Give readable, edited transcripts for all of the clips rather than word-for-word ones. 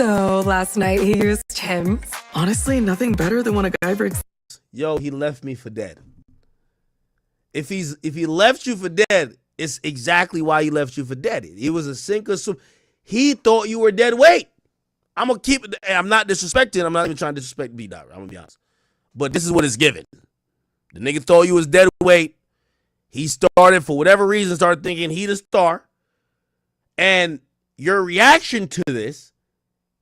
So last night he used Hims. Honestly, nothing better than when a guy breaks. Yo, he left me for dead. If he left you for dead, it's exactly why he left you for dead. He was a sink or swim. He thought you were dead weight. I'm gonna keep it. I'm not disrespecting. I'm not even trying to disrespect B-Dot. I'm gonna be honest. But this is what it's given. The nigga thought you was dead weight. He started, for whatever reason, started thinking he the star. And your reaction to this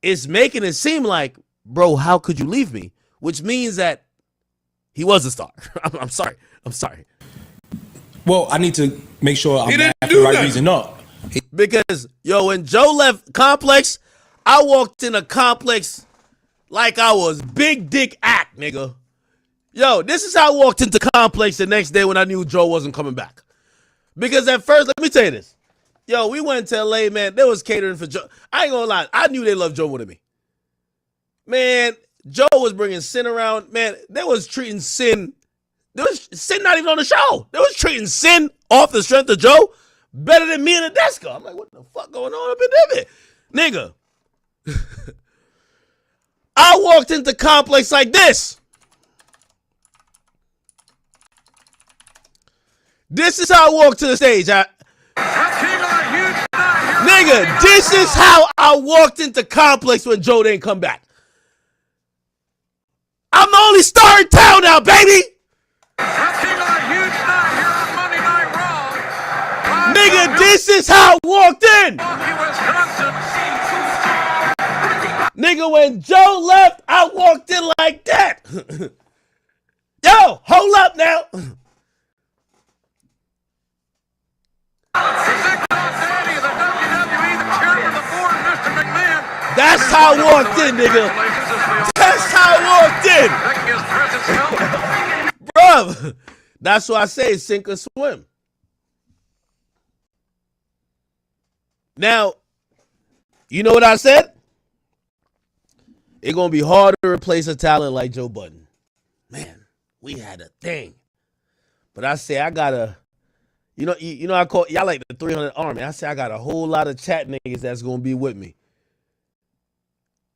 is making it seem like, bro, how could you leave me? Which means that he was a star. I'm sorry. Well, I need to make sure I'm mad for the right reason. No. Because, yo, when Joe left Complex, I walked in a Complex like I was Big Dick Act, nigga. Yo, this is how I walked into Complex the next day when I knew Joe wasn't coming back. Because at first, let me tell you this. Yo, we went to LA, man. There was catering for Joe. I ain't gonna lie. I knew they loved Joe more than me. Man, Joe was bringing Sin around. Man, they was treating Sin. There was Sin not even on the show. They was treating Sin off the strength of Joe better than me and Adeska. I'm like, what the fuck going on up in there? Nigga. I walked into Complex like this. This is how I walked to the stage. Nigga, this is how I walked into Complex when Joe didn't come back. I'm the only star in town now, baby. Nigga, this is how I walked in. Nigga, when Joe left, I walked in like that. Yo, hold up now. That's how I walked in, nigga. That's how I walked in. Bruh, that's why I say sink or swim. Now, you know what I said? It's going to be hard to replace a talent like Joe Budden. Man, we had a thing. But I say I got a, you know I call, y'all like the 300 Army. I say I got a whole lot of chat niggas that's going to be with me.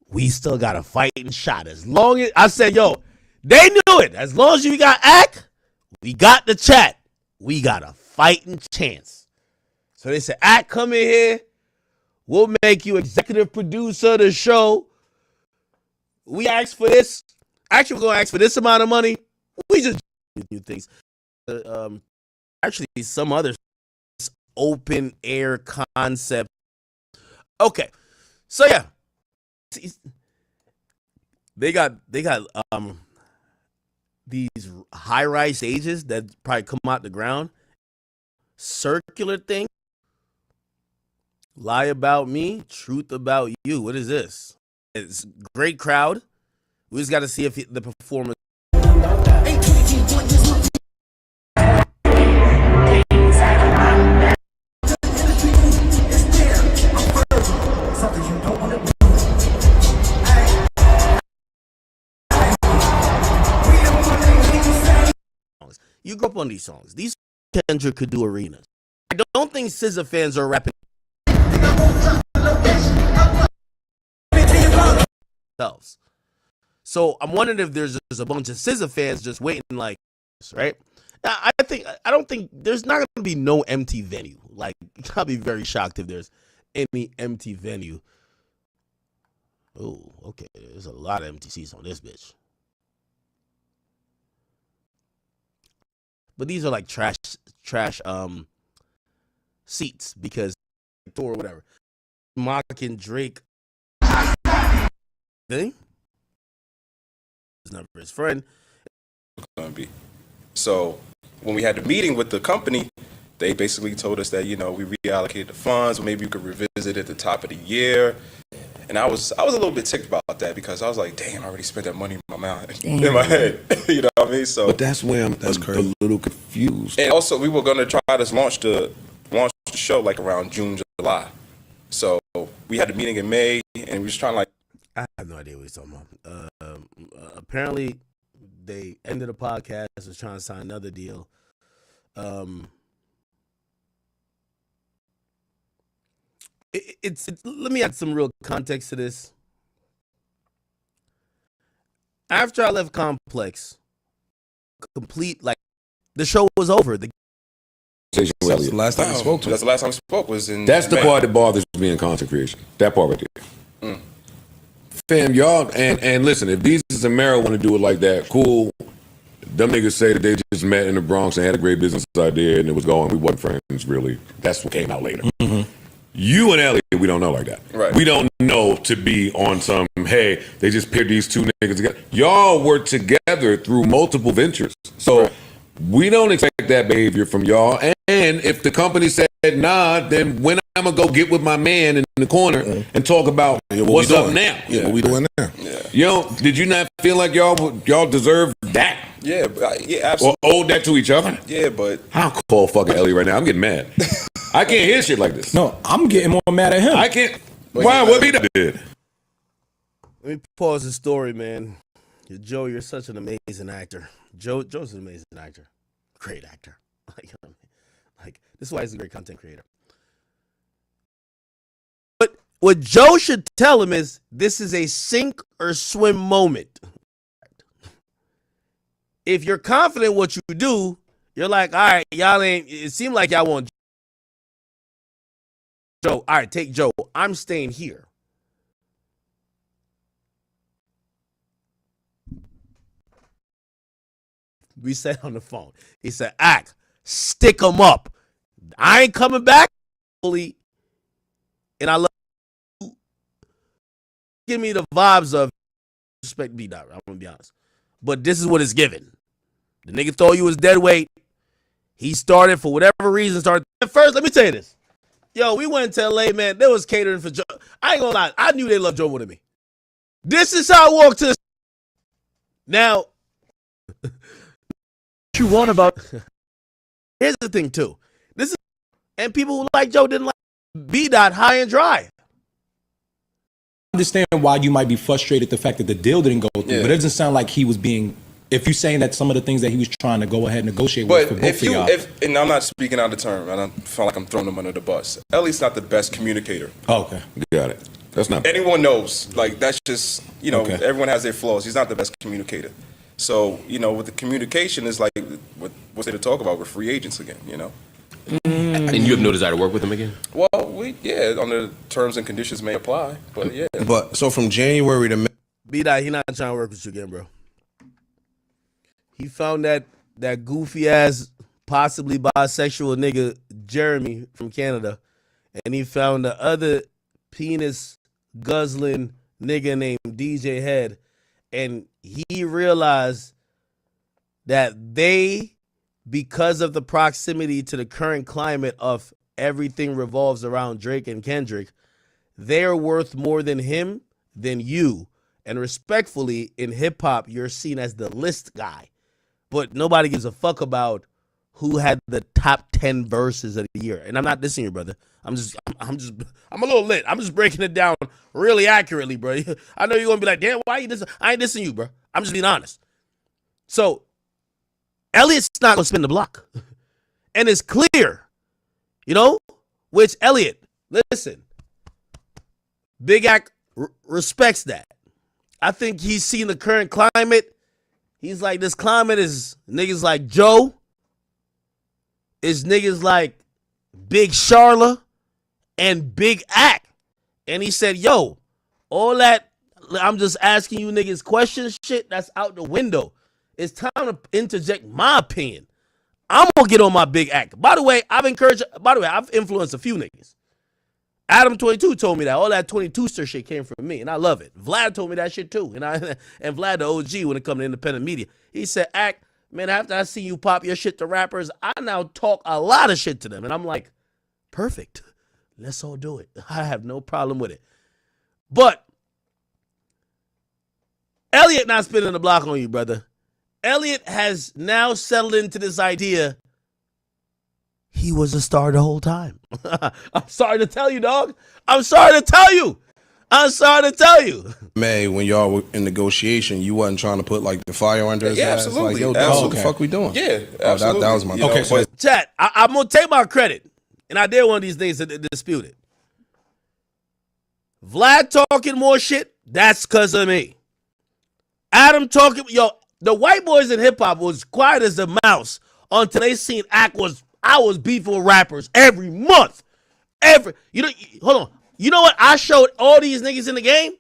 We still got a fighting shot. As long as, I said, yo, they knew it. As long as you got Ack, we got the chat. We got a fighting chance. So they said, Ack, come in here. We'll make you executive producer of the show. We asked for this. Actually, we're going to ask for this amount of money. We just do things. Actually, some other open air concept. Okay. So, yeah. They got these high-rise stages that probably come out the ground. Circular thing. Lie about me, truth about you. What is this? It's great crowd. We just got to see if the performance. You grew up on these songs. These Kendrick could do arenas. I don't think SZA fans are rapping themselves. So I'm wondering if there's a bunch of SZA fans just waiting like this, right? I don't think there's not gonna be no empty venue. Like, I'll be very shocked if there's any empty venue. Oh, okay. There's a lot of empty seats on this bitch. But these are like trash seats because or whatever. Mocking Drake thing. His number his friend. So when we had the meeting with the company, they basically told us that, we reallocated the funds, maybe we could revisit at the top of the year. And I was a little bit ticked about that because I was like, damn, I already spent that money in my mind, in my head. You know what I mean? So, but that's where I'm a little confused. And also, we were going to try to launch the show like around June, July. So we had a meeting in May, and we was trying to I have no idea what he's talking about. Apparently, they ended the podcast, was trying to sign another deal. It's let me add some real context to this. After I left Complex, complete, like, the show was over. That's That's the last time we spoke to. That's the last time we spoke was in the May. part that bothers me in content creation. That part right there. Fam, y'all, and listen, if Deezus and Mero want to do it like that, cool. Them niggas say that they just met in the Bronx and had a great business idea and it was going. We wasn't friends, really. That's what came out later. You and Elliot, we don't know like that. Right. We don't know to be on some, hey, they just paired these two niggas together. Y'all were together through multiple ventures. So we don't expect that behavior from y'all. And if the company said nah, then when I'm going to go get with my man in the corner and talk about what's up now? Yeah, what we doing now? Yo, did you not feel like y'all deserve that? Yeah, Or absolutely. owed that to each other? Yeah, but I'll call fucking Ellie right now. I'm getting mad. I can't hear shit like this. No, I'm getting more mad at him. I can't. Why? What he did? Let me pause the story, man. Joe, you're such an amazing actor. Joe's an amazing actor. Great actor. Like, this is why he's a great content creator. But what Joe should tell him is this is a sink or swim moment. If you're confident what you do, you're like, all right, y'all ain't, it seemed like y'all want Joe. All right, take Joe. I'm staying here. We said on the phone. He said, Act, stick them up. I ain't coming back. And I love you. Give me the vibes of respect B-Dot. I'm going to be honest. But this is what it's given. The nigga thought you was dead weight. He started, for whatever reason, At first, let me tell you this. Yo, we went to LA, man. There was catering for Joe. I ain't gonna lie. I knew they loved Joe more than me. This is how I walked to the... Now, you want about here's the thing, too. This is... And people who like Joe didn't like B-Dot high and dry. Understand why you might be frustrated the fact that the deal didn't go through, but it doesn't sound like he was being. If you're saying that some of the things that he was trying to go ahead and negotiate with But for both of y'all. and I'm not speaking out of turn, I don't feel like I'm throwing him under the bus. Ellie's not the best communicator. Okay. Got it. That's not. Anyone knows. Like, that's just, Okay. everyone has their flaws. He's not the best communicator. So, with the communication is like, what's there to talk about? We're free agents again, And you have no desire to work with him again? Well, under terms and conditions may apply, but yeah. But so from January to May, B-Dot, he not trying to work with you again, bro. He found that goofy ass, possibly bisexual nigga Jeremy from Canada, and he found the other penis guzzling nigga named DJ Head, and he realized that because of the proximity to the current climate of everything revolves around Drake and Kendrick, they're worth more than him, than you. And respectfully, in hip hop, you're seen as the list guy. But nobody gives a fuck about who had the top 10 verses of the year. And I'm not dissing you, brother. I'm a little lit. I'm just breaking it down really accurately, bro. I know you're gonna be like, damn, why you dissing? I ain't dissing you, bro. I'm just being honest. So Elliot's not gonna spin the block. And it's clear, which Elliot, listen, Big Act respects that. I think he's seen the current climate. He's like, this climate is niggas like Joe. It's niggas like Big Charla and Big Act. And he said, yo, all that, I'm just asking you niggas questions shit, that's out the window. It's time to interject my opinion. I'm going to get on my Big Act. By the way, I've influenced a few niggas. Adam 22 told me that. All that 22ster shit came from me, and I love it. Vlad told me that shit too. And Vlad the OG when it comes to independent media. He said, Act, man, after I see you pop your shit to rappers, I now talk a lot of shit to them. And I'm like, perfect. Let's all do it. I have no problem with it. But Elliot not spinning the block on you, brother. Elliot has now settled into this idea he was a star the whole time. I'm sorry to tell you, dog. I'm sorry to tell you. May, when y'all were in negotiation, you wasn't trying to put like the fire under his ass. Absolutely. Like, yo, dog, what the fuck we doing? Yeah, absolutely. That was my You know, thought. but- Chat, I'm going to take my credit. And I dare one of these days to dispute it. Vlad talking more shit, that's because of me. Adam talking, yo, the white boys in hip hop was quiet as a mouse until they seen I was beefing with rappers every month. Hold on. You know what I showed all these niggas in the game?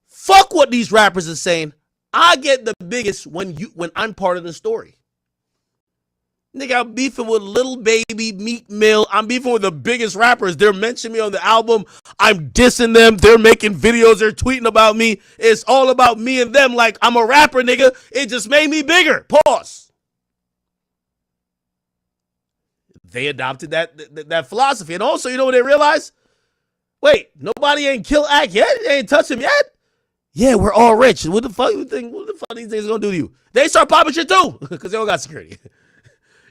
Fuck what these rappers are saying. I get the biggest when I'm part of the story. Nigga, I'm beefing with Lil Baby, Meek Mill. I'm beefing with the biggest rappers. They're mentioning me on the album. I'm dissing them. They're making videos. They're tweeting about me. It's all about me and them like I'm a rapper, nigga. It just made me bigger. Pause. They adopted that philosophy. And also, you know what they realized? Wait, nobody ain't kill Act yet? They ain't touch him yet? Yeah, we're all rich. What the fuck you think? What the fuck these things gonna do to you? They start popping shit too, because they all got security.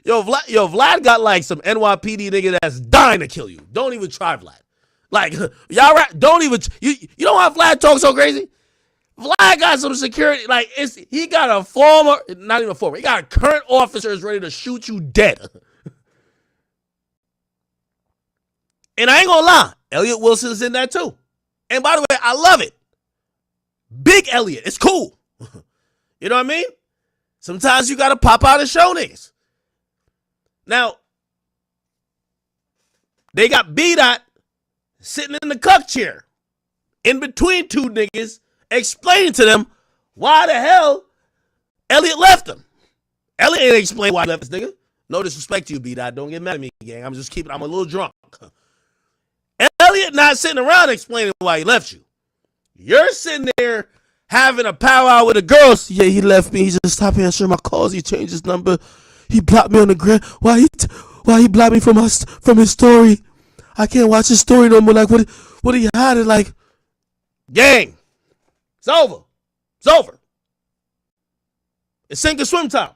Vlad got like some NYPD nigga that's dying to kill you. Don't even try Vlad. Like, y'all don't even, you know why Vlad talks so crazy? Vlad got some security, like, he got a former, not even a former, he got a current officers ready to shoot you dead. And I ain't gonna lie, Elliot Wilson's in that too. And by the way, I love it. Big Elliot, it's cool. You know what I mean? Sometimes you gotta pop out and show niggas. Now, they got B-Dot sitting in the cuck chair in between two niggas explaining to them why the hell Elliot left him. Elliot ain't explain why he left this nigga. No disrespect to you, B-Dot. Don't get mad at me, gang. I'm a little drunk. Elliot not sitting around explaining why he left you. You're sitting there having a powwow with the girls. Yeah, he left me. He just stopped answering my calls. He changed his number. He blocked me on the gram. Why he blocked me from his story? I can't watch his story no more. Like, what are you hiding? Like, gang, it's over. It's over. It's sink or swim time.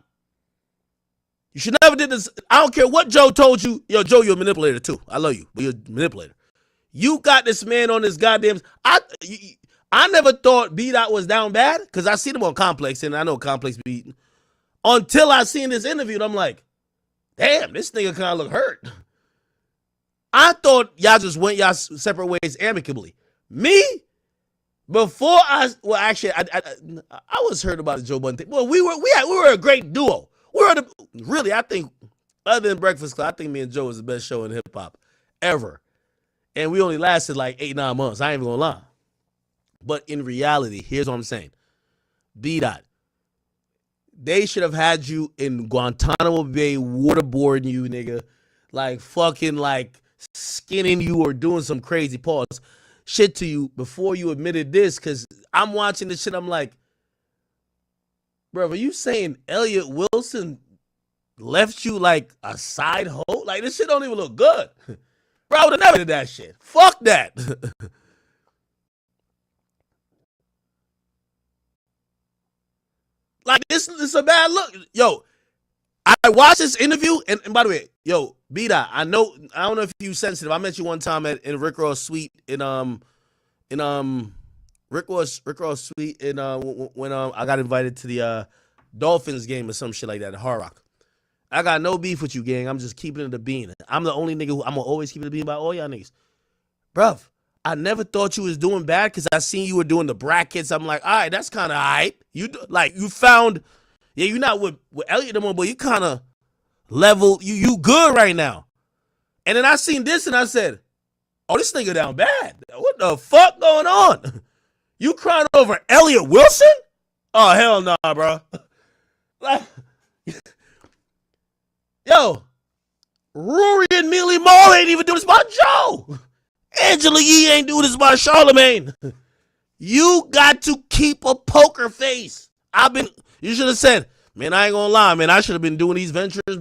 You should never did this. I don't care what Joe told you. Yo, Joe, you're a manipulator too. I love you, but you're a manipulator. You got this man on this goddamn. I never thought B-Dot was down bad because I seen him on Complex, and I know Complex beat. Until I seen this interview, and I'm like, damn, this nigga kind of look hurt. I thought y'all just went y'all separate ways amicably. Me, before I was heard about the Joe Budden thing. Well, we were a great duo. I think, other than Breakfast Club, I think me and Joe was the best show in hip hop ever. And we only lasted like 8-9 months. I ain't even gonna lie. But in reality, here's what I'm saying. B-Dot. They should have had you in Guantanamo Bay waterboarding you, nigga. Like fucking like skinning you or doing some crazy pause shit to you before you admitted this. Cause I'm watching this shit. I'm like, bro, are you saying Elliot Wilson left you like a side hoe? Like this shit don't even look good. Bro, I would have never did that shit. Fuck that. Like, this is a bad look. Yo, I watched this interview, and by the way, yo, B-Dot, I don't know if you sensitive. I met you one time in Rick Ross suite when I got invited to the Dolphins game or some shit like that at Hard Rock. I got no beef with you, gang. I'm just keeping it a bean. I'm the only nigga who I'm gonna always keep it a bean by all y'all niggas. Bruv, I never thought you was doing bad because I seen you were doing the brackets. I'm like, all right, that's kind of all right. You found, yeah, you're not with Elliot no more, but you kind of level, you good right now. And then I seen this and I said, oh, this nigga down bad. What the fuck going on? You crying over Elliot Wilson? Oh, hell nah, bro. Like, yo, Rory and Millie Mall ain't even doing this by Joe. Angela Yee ain't doing this by Charlemagne. You got to keep a poker face. You should have said, man, I ain't gonna lie, man, I should have been doing these ventures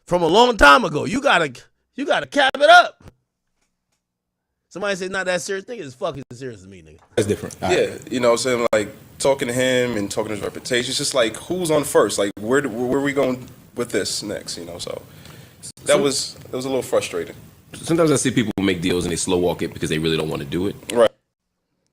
from a long time ago. You gotta cap it up. Somebody say not that serious. Nigga is fucking serious to me, nigga. That's different. Yeah, you know what I'm saying? Like, talking to him and talking to his reputation, it's just like, who's on first? Like, where are we going with this next, you know? So that was a little frustrating. Sometimes I see people make deals and they slow walk it because they really don't want to do it. Right.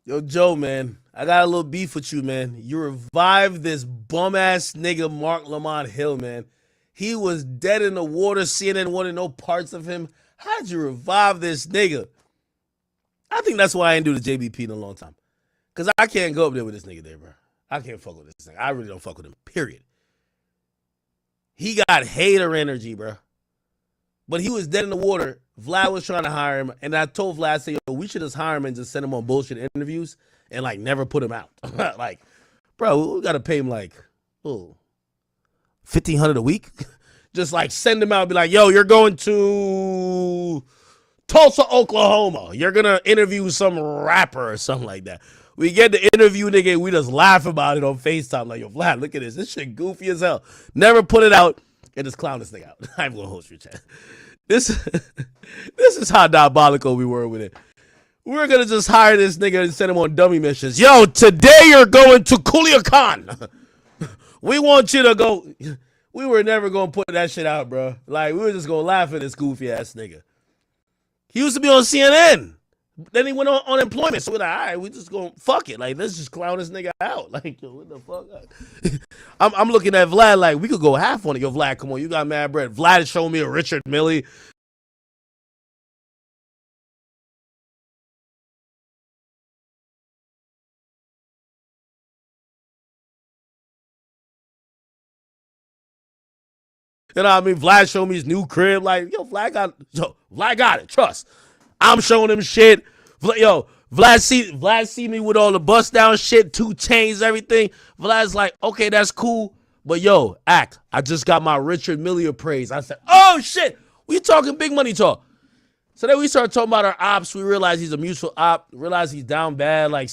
Yo, Joe, man, I got a little beef with you, man. You revived this bum-ass nigga Mark Lamont Hill, man. He was dead in the water. CNN wanted no parts of him. How'd you revive this nigga? I think that's why I didn't do the JBP in a long time. Because I can't go up there with this nigga there, bro. I can't fuck with this nigga. I really don't fuck with him, period. He got hater energy, bro. But he was dead in the water. Vlad was trying to hire him. And I told Vlad, I said, yo, we should just hire him and just send him on bullshit interviews and, like, never put him out. Like, bro, we got to pay him, like, $1,500 a week. Just, like, send him out and be like, yo, you're going to Tulsa, Oklahoma. You're going to interview some rapper or something like that. We get the interview, nigga, and we just laugh about it on FaceTime. Like, yo, Vlad, look at this. This shit goofy as hell. Never put it out and just clown this nigga out. I'm going to host your chat. This is how diabolical we were with it. We're going to just hire this nigga and send him on dummy missions. Yo, today you're going to Culiacan. We want you to go. We were never going to put that shit out, bro. Like, we were just going to laugh at this goofy ass nigga. He used to be on CNN. Then he went on unemployment. So we're like, all right, we just going to fuck it. Like, let's just clown this nigga out. Like, yo, what the fuck? I'm looking at Vlad like, we could go half on it. Yo, Vlad, come on. You got mad bread. Vlad is showing me a Richard Mille. You know what I mean? Vlad showed me his new crib. Like, yo, Vlad got it. Trust. I'm showing him shit. Vlad see me with all the bust down shit, 2 chains, everything. Vlad's like, okay, that's cool. But yo, I just got my Richard Mille appraised. I said, oh shit, we talking big money talk. So then we started talking about our ops. We realized he's a mutual op. Realized he's down bad, like